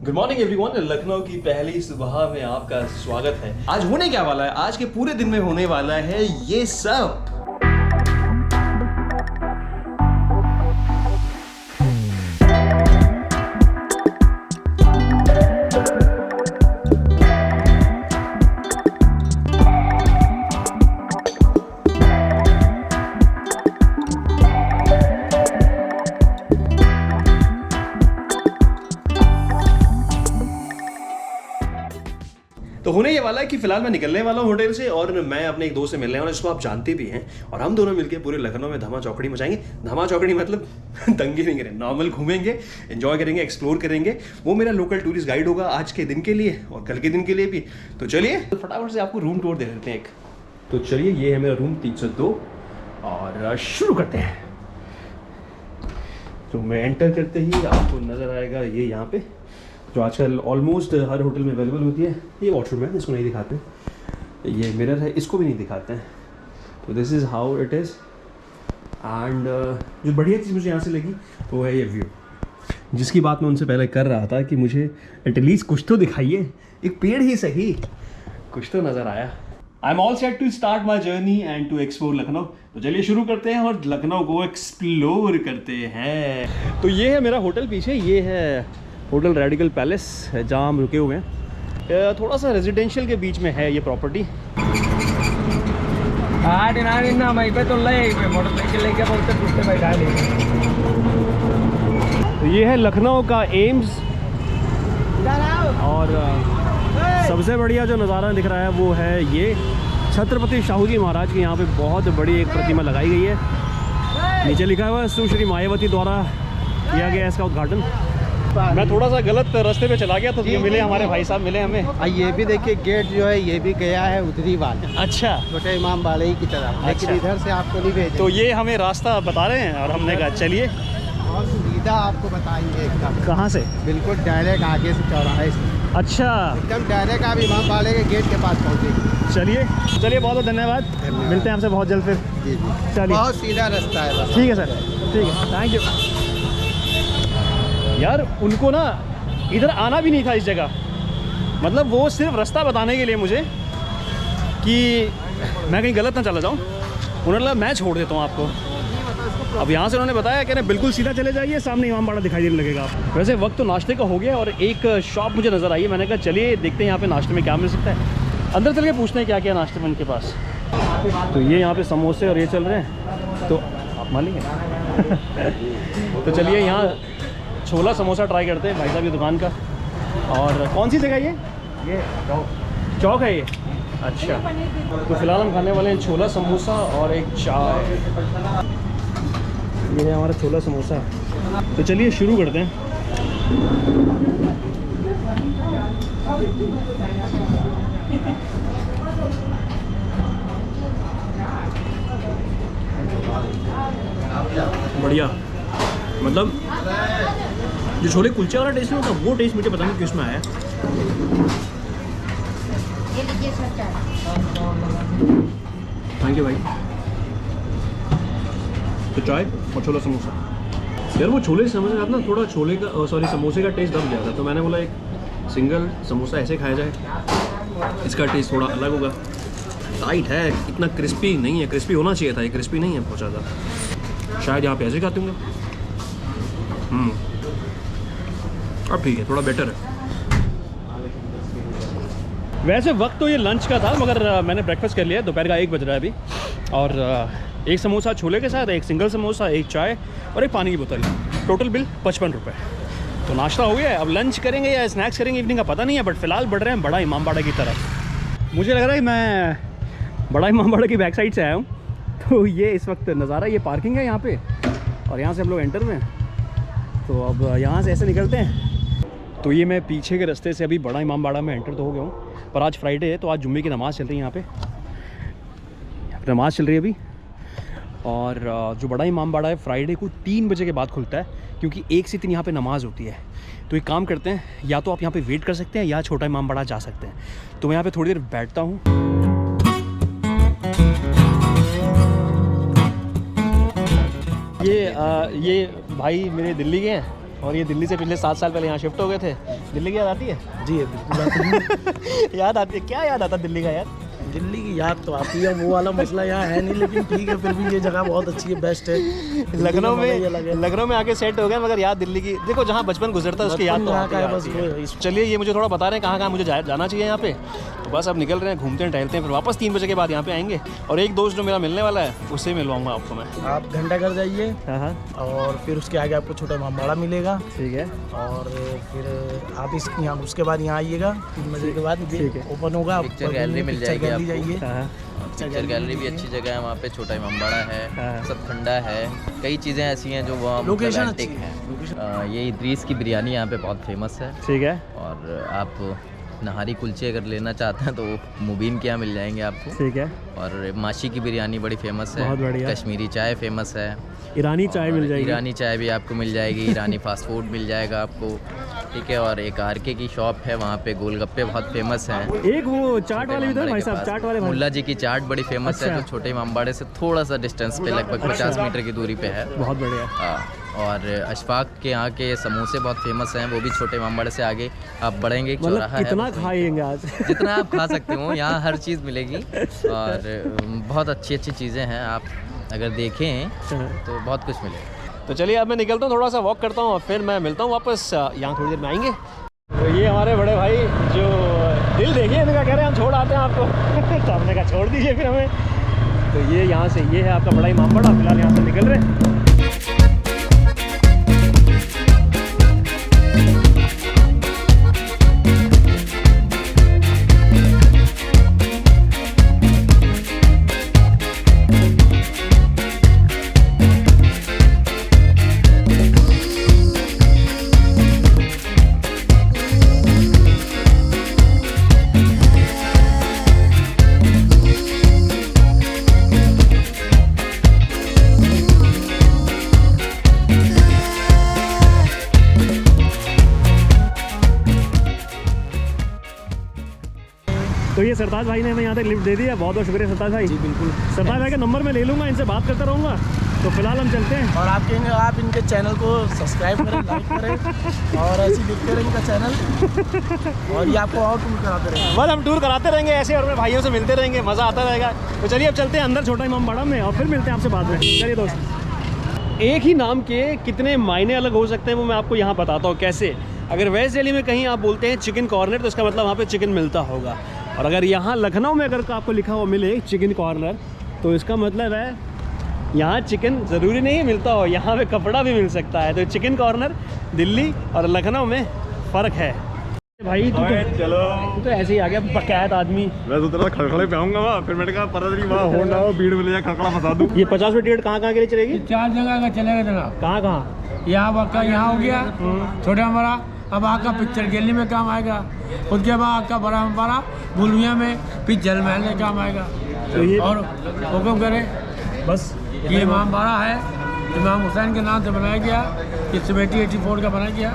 Good morning everyone. Lucknow की पहली सुबह में आपका स्वागत है। आज होने क्या वाला है, आज के पूरे दिन में होने वाला है ये सब। तो होने ये वाला है कि फिलहाल मैं निकलने वाला हूँ होटल से और मैं अपने एक दोस्त से मिलने वाला हूँ जिसको आप जानते भी हैं, और हम दोनों मिलकर पूरे लखनऊ में धमा चौकड़ी मचाएंगे। धमा चौकड़ी मतलब दंगे नहीं करेंगे, नॉर्मल घूमेंगे, एंजॉय करेंगे, एक्सप्लोर करेंगे। वो मेरा लोकल टूरिस्ट गाइड होगा आज के दिन के लिए और कल के दिन के लिए भी। तो चलिए फटाफट से आपको रूम टूर दे देते हैं एक। तो चलिए ये है मेरा रूम 302 और शुरू करते हैं। तो मैं एंटर करते ही आपको नज़र आएगा ये यहाँ पे जो आजकल ऑलमोस्ट हर होटल में अवेलेबल होती है। ये वॉशरूम है, इसको नहीं दिखाते। ये मिरर है, इसको भी नहीं दिखाते हैं। तो this is how it is. And जो बढ़िया चीज़ मुझे यहाँ से लगी वो है ये व्यू, जिसकी बात मैं उनसे पहले कर रहा था कि मुझे एटलीस्ट कुछ तो दिखाइए, एक पेड़ ही सही, कुछ तो नज़र आया। I am all set to start my journey and to explore Lucknow. तो चलिए शुरू करते हैं और लखनऊ को एक्सप्लोर करते हैं। तो ये है मेरा होटल पीछे, ये है होटल रेडिकल पैलेस, जहाँ हम रुके हुए हैं। थोड़ा सा रेजिडेंशियल के बीच में है ये प्रॉपर्टी। तो ये है लखनऊ का एम्स, और सबसे बढ़िया जो नज़ारा दिख रहा है वो है ये छत्रपति शाहू जी महाराज की यहाँ पे बहुत बड़ी एक प्रतिमा लगाई गई है। नीचे लिखा हुआ है सुश्री मायावती द्वारा किया गया इसका उद्घाटन। मैं थोड़ा सा गलत रास्ते पे चला गया तो ये मिले हमारे भाई साहब मिले हमें। ये भी देखिए गेट जो है ये भी गया है उधरी वाला। अच्छा, छोटे इमाम बाड़े की तरफ। अच्छा। लेकिन इधर से आपको नहीं भेजे। तो ये हमें रास्ता बता रहे हैं और हमने कहा चलिए। और सीधा आपको बताएंगे एकदम। कहाँ से? बिल्कुल डायरेक्ट आगे से चौराहे से अच्छा, एकदम डायरेक्ट आप इमाम बाड़े के गेट के पास पहुँचेंगे। चलिए चलिए, बहुत बहुत धन्यवाद। मिलते हैं आपसे बहुत जल्द फिर। जी जी, चलिए, बहुत सीधा रास्ता है बस। ठीक है सर, ठीक है, थैंक यू। यार उनको ना इधर आना भी नहीं था इस जगह, मतलब वो सिर्फ रास्ता बताने के लिए मुझे कि मैं कहीं गलत ना चला जाऊँ। उन्होंने लगा मैं छोड़ देता हूँ आपको। अब यहाँ से उन्होंने बताया कि बिल्कुल सीधा चले जाइए, सामने इमाम बाड़ा दिखाई देने लगेगा आपको। वैसे वक्त तो नाश्ते का हो गया और एक शॉप मुझे नज़र आई है। मैंने कहा चलिए देखते हैं यहाँ पे नाश्ते में क्या मिल सकता है। अंदर चल के पूछते हैं क्या क्या नाश्ते में इनके पास। तो ये यहाँ पे समोसे और ये चल रहे हैं, तो आप मान लेंगे। तो चलिए यहाँ छोला समोसा ट्राई करते हैं भाई साहब की दुकान का। और कौन सी जगह ये चौक है ये? अच्छा, तो फिलहाल हम खाने वाले हैं छोला समोसा और एक चाय। ये है हमारा छोला समोसा। तो चलिए शुरू करते हैं। बढ़िया, मतलब जो छोले कुलचे वाला टेस्ट नहीं होता वो टेस्ट मुझे पता नहीं किस में आया। थैंक यू भाई। तो चाय और छोला समोसा। यार वो छोले समोसे के साथ ना थोड़ा छोले का समोसे का टेस्ट दब गया था, तो मैंने बोला एक सिंगल समोसा ऐसे खाया जाए, इसका टेस्ट थोड़ा अलग होगा। टाइट है, इतना क्रिस्पी नहीं है, क्रिस्पी होना चाहिए था, ये क्रिस्पी नहीं है बहुत ज़्यादा। शायद यहाँ पे ऐसे खाते होंगे। अब ठीक है, थोड़ा बेटर है। वैसे वक्त तो ये लंच का था, मगर मैंने ब्रेकफास्ट कर लिया। दोपहर का 1 बज रहा है अभी, और एक समोसा छोले के साथ, एक सिंगल समोसा, एक चाय और एक पानी की बोतल। टोटल बिल 55 रुपये। तो नाश्ता हो गया है, अब लंच करेंगे या स्नैक्स करेंगे इवनिंग का पता नहीं है, बट फिलहाल बढ़ रहे हैं बड़ा इमाम बाड़ा की तरफ। मुझे लग रहा है कि मैं बड़ा इमाम बाड़ा की बैक साइड से आया हूँ। तो ये इस वक्त नज़ारा, ये पार्किंग है यहाँ पे, और यहाँ से हम लोग एंटर हुए हैं। तो अब यहाँ से ऐसे निकलते हैं। तो ये मैं पीछे के रास्ते से अभी बड़ा इमाम बाड़ा में एंटर तो हो गया हूँ, पर आज फ्राइडे है तो आज जुम्मे की नमाज़ चल रही है यहाँ पे नमाज़ चल रही है अभी। और जो बड़ा इमाम बाड़ा है फ्राइडे को 3 बजे के बाद खुलता है, क्योंकि 1 से 3 यहाँ पे नमाज़ होती है। तो एक काम करते हैं, या तो आप यहाँ पे वेट कर सकते हैं या छोटा इमाम बाड़ा जा सकते हैं। तो मैं यहाँ पे थोड़ी देर बैठता हूँ। ये भाई मेरे दिल्ली के हैं, और ये दिल्ली से पिछले 7 साल पहले यहाँ शिफ्ट हो गए थे। दिल्ली की याद आती है? जी बिल्कुल। याद आती है, क्या याद आता दिल्ली का यार? दिल्ली की याद तो आती है, वो वाला मसला यहाँ है नहीं, लेकिन ठीक है फिर भी ये जगह बहुत अच्छी है, बेस्ट है। लखनऊ में आके सेट हो गया, मगर याद दिल्ली की, देखो जहाँ बचपन गुजरता है उसकी याद तो आती है बस। चलिए ये मुझे थोड़ा बता रहे हैं कहाँ कहाँ मुझे जाना चाहिए यहाँ पे, तो बस अब निकल रहे हैं, घूमते हैं टहलते हैं, फिर वापस 3 बजे के बाद यहाँ पे आएंगे। और एक दोस्त जो मेरा मिलने वाला है उससे मिलवाऊंगा आपको मैं। आप घंटाघर जाइए। हाँ, और फिर उसके आगे आपको छोटा इमामबाड़ा मिलेगा। ठीक है। और फिर आप यहाँ उसके बाद यहाँ आइएगा 3 बजे के बाद, ओपन होगा, पिक्चर गैलरी मिल जाएगी आपको। जाइए। पिक्चर गैलरी भी अच्छी जगह है वहाँ पे, छोटा इमामबाड़ा है, सतखंडा है, कई चीज़ें ऐसी हैं जो वहाँ लोकेशन एंटिक है। ये इद्रीस की बिरयानी यहाँ पे बहुत फेमस है। ठीक है। और आप नहारी कुलचे अगर लेना चाहते हैं तो मुबीन के यहाँ मिल जाएंगे आपको। ठीक है। और माशी की बिरयानी बड़ी फेमस है, बहुत बढ़िया। कश्मीरी चाय फेमस है, ईरानी चाय मिल जाएगी। ईरानी चाय भी आपको मिल जाएगी, ईरानी फास्ट फूड मिल जाएगा आपको। ठीक है। और एक आरके की शॉप है, वहाँ पे गोलगप्पे बहुत फेमस हैं। एक वो चाट वाले भी थे भाई साहब, चाट वाले मुल्ला जी की चाट बड़ी फेमस है, जो छोटे इमामबाड़े से थोड़ा सा डिस्टेंस पे, लगभग 50 मीटर की दूरी पे है। बहुत बढ़िया। हाँ। और अशफाक के यहाँ के समोसे बहुत फेमस हैं, वो भी छोटे इमामबाड़े से आगे आप बढ़ेंगे, एक चौराहा है। कितना खाएंगे आज? जितना आप खा सकते हो, यहाँ हर चीज़ मिलेगी और बहुत अच्छी अच्छी चीज़ें हैं। आप अगर देखें तो बहुत कुछ मिलेगा। तो चलिए अब मैं निकलता हूँ, थोड़ा सा वॉक करता हूँ और फिर मैं मिलता हूँ वापस, यहाँ थोड़ी देर में आएंगे। तो ये हमारे बड़े भाई जो दिल देखिए इनका, कह रहे हैं हम छोड़ आते हैं आपको। तो हमने कहा छोड़ दीजिए फिर हमें। तो ये यहाँ से, ये है आपका बड़ा इमामबाड़ा, फिलहाल यहाँ से निकल रहे हैं। तो ये सरताज भाई ने हमें यहाँ तक लिफ्ट दे दिया, बहुत बहुत शुक्रिया सरताज भाई। जी बिल्कुल। सरताज भाई का नंबर मैं ले लूँगा, इनसे बात करता रहूँगा। तो फिलहाल हम चलते हैं। और आप इनके चैनल को सब्सक्राइब करें, लाइक करें, और ऐसे देखते रहें इनका चैनल, और ये आपको और टूर कराते रहेंगे। बस हम टूर कराते रहेंगे ऐसे, और अपने भाइयों से मिलते रहेंगे, मज़ा आता रहेगा। तो चलिए अब चलते हैं अंदर छोटा इमामबाड़ा में, और फिर मिलते हैं आपसे बाद में। चलिए दोस्त, एक ही नाम के कितने मायने अलग हो सकते हैं वो मैं आपको यहाँ बताता हूँ कैसे। अगर वेस्ट दिल्ली में कहीं आप बोलते हैं चिकन कॉर्नर, तो इसका मतलब वहाँ पे चिकन मिलता होगा। और अगर यहाँ लखनऊ में अगर आपको लिखा हुआ मिले चिकन कॉर्नर, तो इसका मतलब है यहाँ चिकन ज़रूरी नहीं मिलता हो, यहाँ पे कपड़ा भी मिल सकता है। तो चिकन कॉर्नर दिल्ली और लखनऊ में फ़र्क है। भाई तू तो ऐसे ही आ गया बकायद आदमी। मैं तो खड़खड़े पे आऊंगा वहाँ, फिर मैंने कहा पता नहीं वहाँ हो ना हो, भीड़ मिल जाए, खड़खड़ा फंसा दूँ। ये 50 रुपये टिकट कहाँ कहाँ के लिए चलेगी? 4 जगह का चलेगा जनाब। कहाँ कहाँ? यहाँ आपका यहाँ हो गया छोटा हमारा, अब आपका पिक्चर गैलरी में काम आएगा, उसके बाद आपका बड़ा हमारा बुलविया में, फिर जल महल में काम आएगा। तो ये और हुक्म करें बस ये इमामबाड़ा है, इमाम हुसैन के नाम से बनाया गया, ये 1884 का बनाया गया।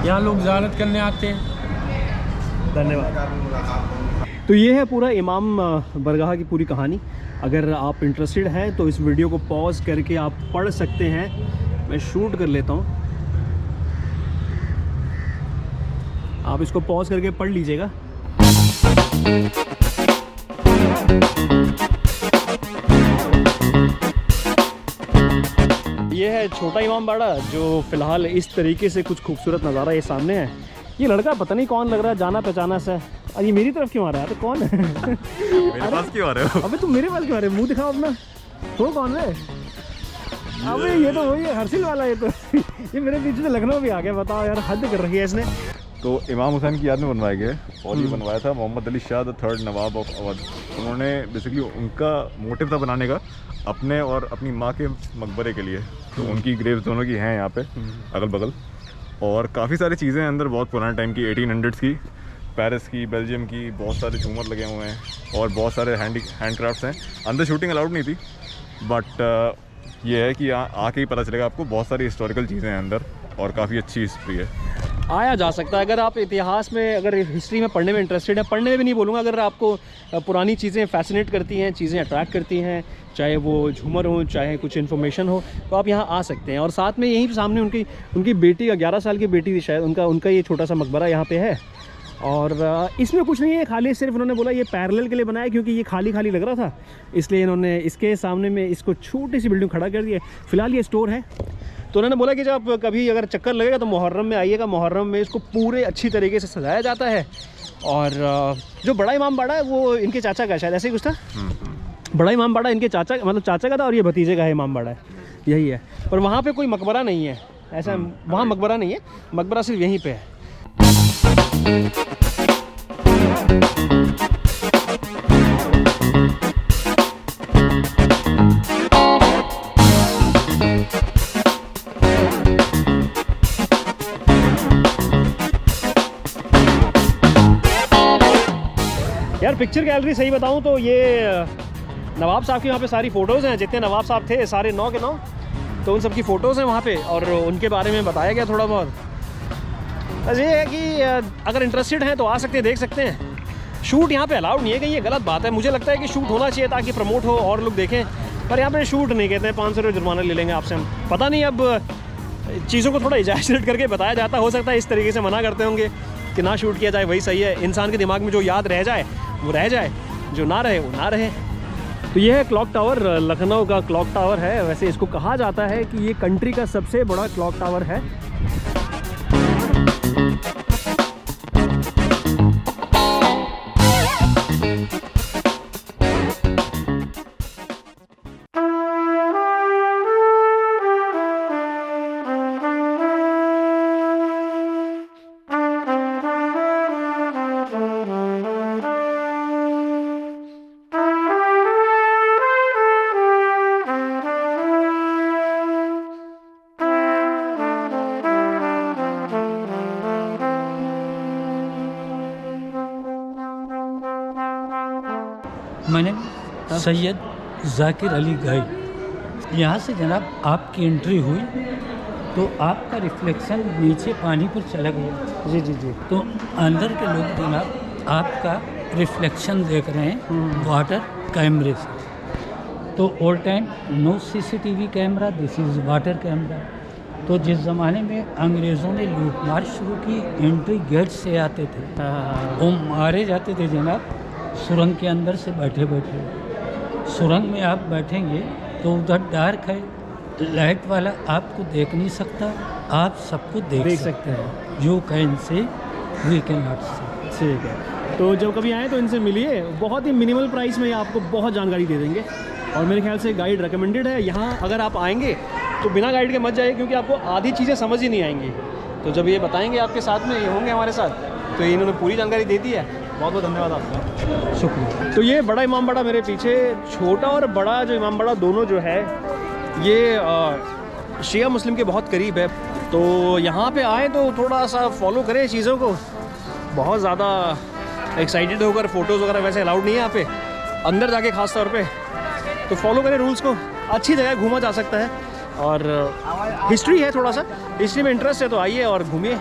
यहाँ लोग ज़ियारत करने आते हैं। धन्यवाद। तो ये है पूरा इमाम बरगाह की पूरी कहानी। अगर आप इंटरेस्टेड हैं तो इस वीडियो को पॉज करके आप पढ़ सकते हैं। मैं शूट कर लेता हूँ, आप इसको पॉज करके पढ़ लीजिएगा। ये है छोटा इमामबाड़ा, जो फ़िलहाल इस तरीके से कुछ खूबसूरत नज़ारा ये सामने है। ये लड़का पता नहीं कौन लग रहा है, जाना पहचाना सा है। अरे ये मेरी तरफ क्यों आ रहा है? तो कौन है? मेरे पास क्यों आ रहे हो? अबे तुम मेरे पास क्यों आ रहे हो? मुंह दिखाओ अपना, हो कौन है? अबे ये तो वही है हर्षिल वाला। ये तो ये मेरे पीछे से लखनऊ भी आ गया। बताओ यार, हद कर रखी है इसने। तो इमाम हुसैन की याद में बनवाया गया और ये बनवाया था Mohammad Ali Shah the 3rd nawab of Awadh. उन्होंने बेसिकली, उनका मोटिव था बनाने का अपने और अपनी माँ के मकबरे के लिए। तो उनकी ग्रेव्स दोनों की हैं यहाँ पे अगल बगल, और काफ़ी सारी चीज़ें अंदर बहुत पुराने टाइम की, 1800s की, पेरिस की, बेल्जियम की, बहुत सारे झूमर लगे हुए हैं और बहुत सारे हैंडक्राफ्ट्स हैं। अंदर शूटिंग अलाउड नहीं थी, बट ये है कि आके ही पता चलेगा आपको, बहुत सारी हिस्टोरिकल चीज़ें हैं अंदर और काफ़ी अच्छी हिस्ट्री है। आया जा सकता है अगर आप इतिहास में, अगर हिस्ट्री में पढ़ने में इंटरेस्टेड है। पढ़ने में भी नहीं बोलूँगा, अगर आपको पुरानी चीज़ें फैसिनेट करती हैं, चीज़ें अट्रैक्ट करती हैं, चाहे वो झूमर हो, चाहे कुछ इन्फॉर्मेशन हो, तो आप यहाँ आ सकते हैं। और साथ में यहीं सामने उनकी बेटी का 11 साल की बेटी थी शायद, उनका ये छोटा सा मकबरा यहाँ पे है। और इसमें कुछ नहीं है, खाली सिर्फ उन्होंने बोला ये पैरेलल के लिए बनाया क्योंकि ये खाली खाली लग रहा था, इसलिए इन्होंने इसके सामने में इसको छोटी सी बिल्डिंग खड़ा कर दिया। फ़िलहाल ये स्टोर है। तो उन्होंने बोला कि जब कभी अगर चक्कर लगेगा तो मुहर्रम में आइएगा, मुहर्रम में इसको पूरे अच्छी तरीके से सजाया जाता है। और जो बड़ा इमाम बाड़ा है वो इनके चाचा का, शायद ऐसे ही कुछ था। बड़ा इमाम बाड़ा इनके चाचा, मतलब चाचा का था, और ये भतीजे का है इमाम बाड़ा है, यही है। पर वहाँ पे कोई मकबरा नहीं है, ऐसा वहाँ मकबरा नहीं है, मकबरा सिर्फ यहीं पे है। यार पिक्चर गैलरी सही बताऊं तो ये नवाब साहब की वहाँ पे सारी फ़ोटोज़ हैं, जितने नवाब साहब थे सारे 9 के 9, तो उन सब की फ़ोटोज़ हैं वहाँ पे, और उनके बारे में बताया गया थोड़ा बहुत। बस ये है कि अगर इंटरेस्टेड हैं तो आ सकते हैं, देख सकते हैं। शूट यहाँ पे अलाउड नहीं है, कहीं ये गलत बात है। मुझे लगता है कि शूट होना चाहिए ताकि प्रमोट हो और लोग देखें, पर यहाँ पे शूट नहीं कहते हैं। 500 रुपये जुर्माना ले लेंगे आपसे हम। पता नहीं, अब चीज़ों को थोड़ा एग्जैजरेट करके बताया जाता, हो सकता है इस तरीके से मना करते होंगे कि ना शूट किया जाए, वही सही है। इंसान के दिमाग में जो याद रह जाए वो रह जाए, जो ना रहे वो ना रहे। तो ये है क्लॉक टावर, लखनऊ का क्लॉक टावर है। वैसे इसको कहा जाता है कि ये कंट्री का सबसे बड़ा क्लॉक टावर है। मैंने सैयद जाकिर अली गाई। यहाँ से जनाब आपकी एंट्री हुई तो आपका रिफ्लेक्शन नीचे पानी पर चला गया। जी जी जी। तो अंदर के लोग जनाब आपका रिफ्लेक्शन देख रहे हैं वाटर कैमरे से। तो all time no CCTV camera, this is water camera. तो जिस ज़माने में अंग्रेज़ों ने लूटमार शुरू की, एंट्री गेट से आते थे, वो मारे जाते थे जनाब सुरंग के अंदर से बैठे बैठे। सुरंग में आप बैठेंगे तो उधर डार्क है, लाइट वाला आपको देख नहीं सकता, आप सबको देख सकते हैं। You can say, we can not say. ठीक है, तो जब कभी आए तो इनसे मिलिए, बहुत ही मिनिमल प्राइस में आपको बहुत जानकारी दे देंगे। और मेरे ख्याल से गाइड रिकमेंडेड है। यहाँ अगर आप आएंगे तो बिना गाइड के मत जाइए, क्योंकि आपको आधी चीज़ें समझ ही नहीं आएंगी। तो जब ये बताएंगे आपके साथ में, ये होंगे हमारे साथ, तो इन्होंने पूरी जानकारी दे दी है। बहुत बहुत धन्यवाद आपका, शुक्रिया। तो ये बड़ा इमाम बाड़ा मेरे पीछे, छोटा और बड़ा जो इमाम बाड़ा दोनों जो है ये शिया मुस्लिम के बहुत करीब है। तो यहाँ पे आए तो थोड़ा सा फॉलो करें चीज़ों को। बहुत ज़्यादा एक्साइटेड होकर फ़ोटोज़ वगैरह वैसे अलाउड नहीं है यहाँ पे, अंदर जाके ख़ास तौर पे। तो फॉलो करें रूल्स को। अच्छी जगह घूमा जा सकता है, और हिस्ट्री है, थोड़ा सा हिस्ट्री में इंटरेस्ट है तो आइए और घूमिए।